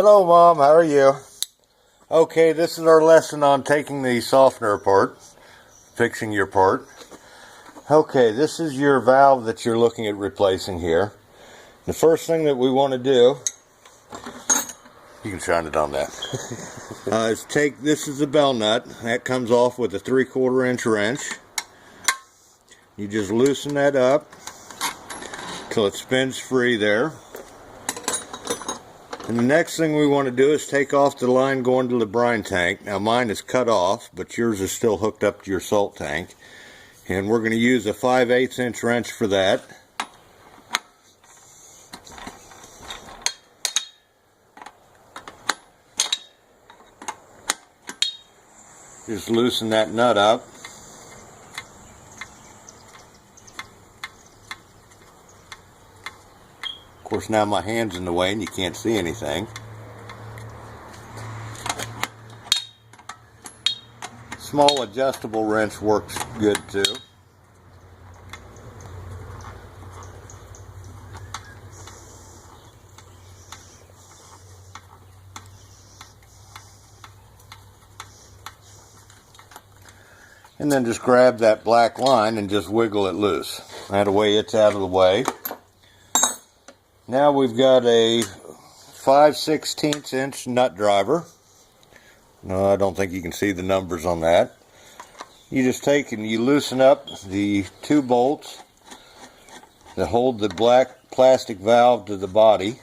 Hello Mom, how are you? Okay, this is our lesson on taking the softener apart, fixing your part. Okay, this is your valve that you're looking at replacing here. The first thing that we want to do, you can shine it on that, is take, this is the bell nut, that comes off with a 3/4 inch wrench. You just loosen that up till it spins free there. And the next thing we want to do is take off the line going to the brine tank. Now mine is cut off, but yours is still hooked up to your salt tank. And we're going to use a 5/8 inch wrench for that. Just loosen that nut up. Of course, now my hand's in the way and you can't see anything. Small adjustable wrench works good too. And then just grab that black line and just wiggle it loose. That way it's out of the way. Now we've got a 5/16 inch nut driver. No, I don't think you can see the numbers on that. You just take and you loosen up the 2 bolts that hold the black plastic valve to the body.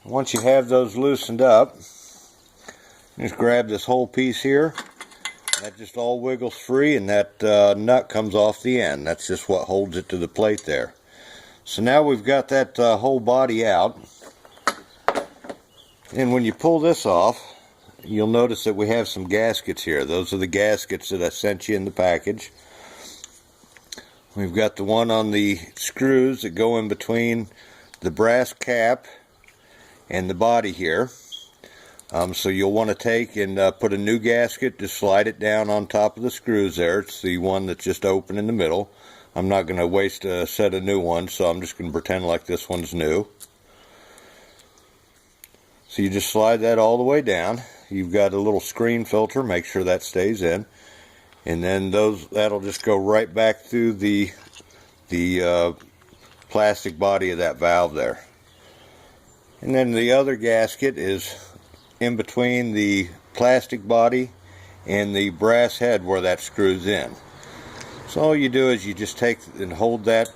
Once you have those loosened up, just grab this whole piece here. That just all wiggles free and that nut comes off the end. That's just what holds it to the plate there. So now we've got that whole body out. And when you pull this off, you'll notice that we have some gaskets here. Those are the gaskets that I sent you in the package. We've got the one on the screws that go in between the brass cap and the body here. So you'll want to take and put a new gasket, just slide it down on top of the screws there. It's the one that's just open in the middle. I'm not going to waste a set of new ones, so I'm just going to pretend like this one's new. So you just slide that all the way down. You've got a little screen filter, make sure that stays in. And then that'll just go right back through the plastic body of that valve there. And then the other gasket is in between the plastic body and the brass head where that screws in. So all you do is you just take and hold that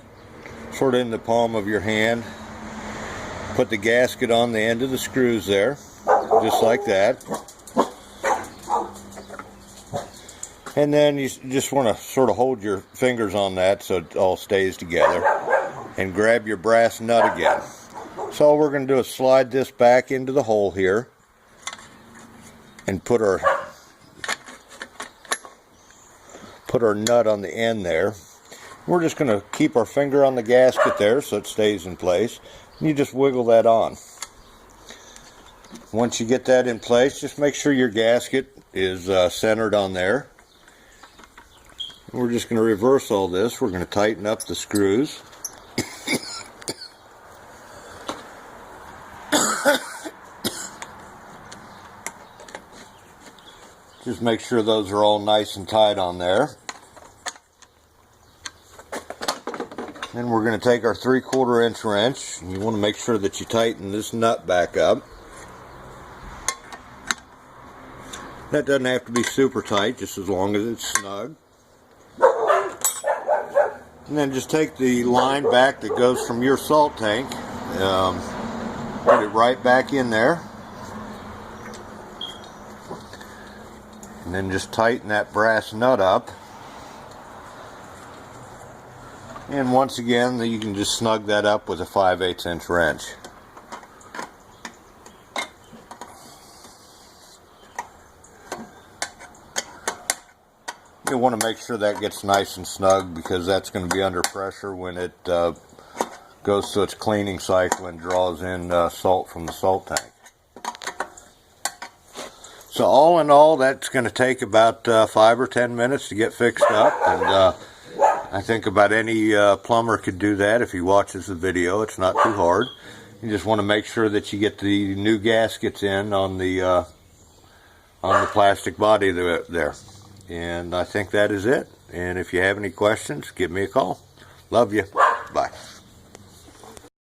sort of in the palm of your hand, put the gasket on the end of the screws there, just like that. And then you just want to sort of hold your fingers on that so it all stays together, and grab your brass nut again. So all we're going to do is slide this back into the hole here and put our nut on the end there. We're just going to keep our finger on the gasket there so it stays in place. And you just wiggle that on. Once you get that in place, just make sure your gasket is centered on there. We're just going to reverse all this. We're going to tighten up the screws. Just make sure those are all nice and tight on there. Then we're going to take our 3/4 inch wrench. You want to make sure that you tighten this nut back up. That doesn't have to be super tight, just as long as it's snug. And then just take the line back that goes from your salt tank, put it right back in there. And then just tighten that brass nut up. And once again, you can just snug that up with a 5/8 inch wrench. You want to make sure that gets nice and snug, because that's going to be under pressure when it goes through its cleaning cycle and draws in salt from the salt tank. So all in all, that's going to take about 5 or 10 minutes to get fixed up, and I think about any plumber could do that if he watches the video. It's not too hard. You just want to make sure that you get the new gaskets in on the plastic body there. And I think that is it. And if you have any questions, give me a call. Love you. Bye.